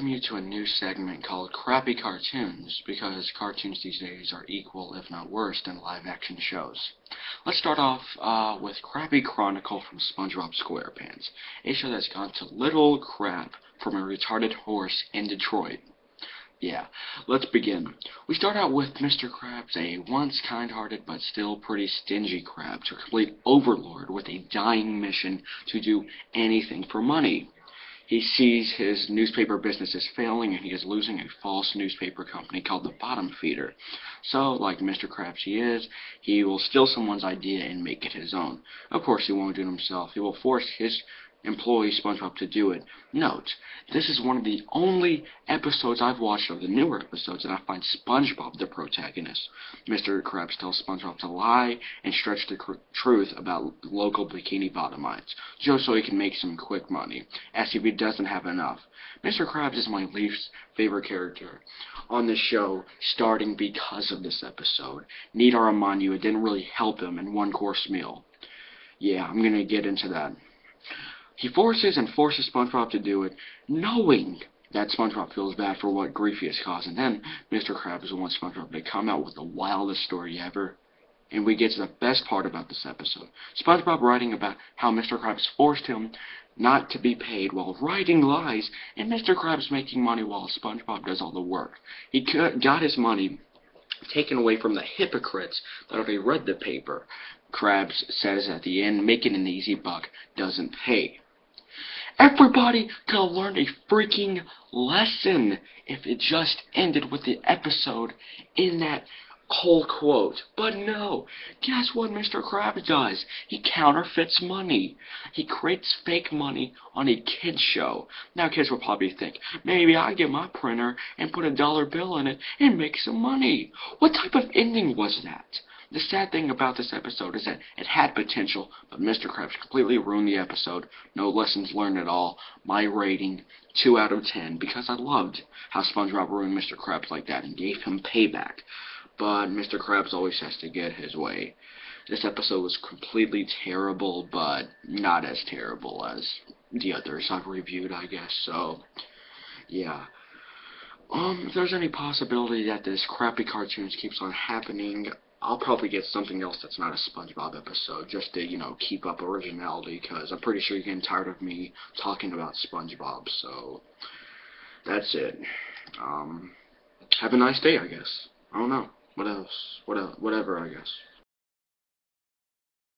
welcome you to a new segment called Crappy Cartoons, because cartoons these days are equal, if not worse, than live-action shows. Let's start off with Krabby Chronicle from Spongebob Squarepants, a show that's gone to little crap from a retarded horse in Detroit. Yeah, let's begin. We start out with Mr. Krabs, a once kind-hearted but still pretty stingy crab, to complete overlord with a dying mission to do anything for money. He sees his newspaper business is failing and he is losing a false newspaper company called the Bottom Feeder. So, like Mr. Krabs he is, he will steal someone's idea and make it his own. Of course he won't do it himself. He will force his employee SpongeBob to do it. Note, this is one of the only episodes I've watched of the newer episodes that I find SpongeBob the protagonist. Mr. Krabs tells SpongeBob to lie and stretch the truth about local bikini bottomites, just so he can make some quick money, as if he doesn't have enough. Mr. Krabs is my least favorite character on the show, starting because of this episode. Need I remind you, it didn't really help him in one-course meal. Yeah, I'm gonna get into that. He forces SpongeBob to do it, knowing that SpongeBob feels bad for what grief he has caused. And then Mr. Krabs wants SpongeBob to come out with the wildest story ever. And we get to the best part about this episode. SpongeBob writing about how Mr. Krabs forced him not to be paid while writing lies, and Mr. Krabs making money while SpongeBob does all the work. He got his money taken away from the hypocrites that already read the paper. Krabs says at the end, making an easy buck doesn't pay. Everybody could have learned a freaking lesson if it just ended with the episode in that whole quote. But no, guess what Mr. Krabs does? He counterfeits money. He creates fake money on a kid's show. Now kids will probably think, maybe I get my printer and put a dollar bill in it and make some money. What type of ending was that? The sad thing about this episode is that it had potential, but Mr. Krabs completely ruined the episode. No lessons learned at all. My rating, 2 out of 10, because I loved how SpongeBob ruined Mr. Krabs like that and gave him payback. But Mr. Krabs always has to get his way. This episode was completely terrible, but not as terrible as the others I've reviewed, I guess. So, yeah. If there's any possibility that this crappy cartoons keeps on happening, I'll probably get something else that's not a SpongeBob episode, just to, keep up originality, because I'm pretty sure you're getting tired of me talking about SpongeBob, so that's it. Have a nice day, I guess. I don't know. What else? Whatever, I guess.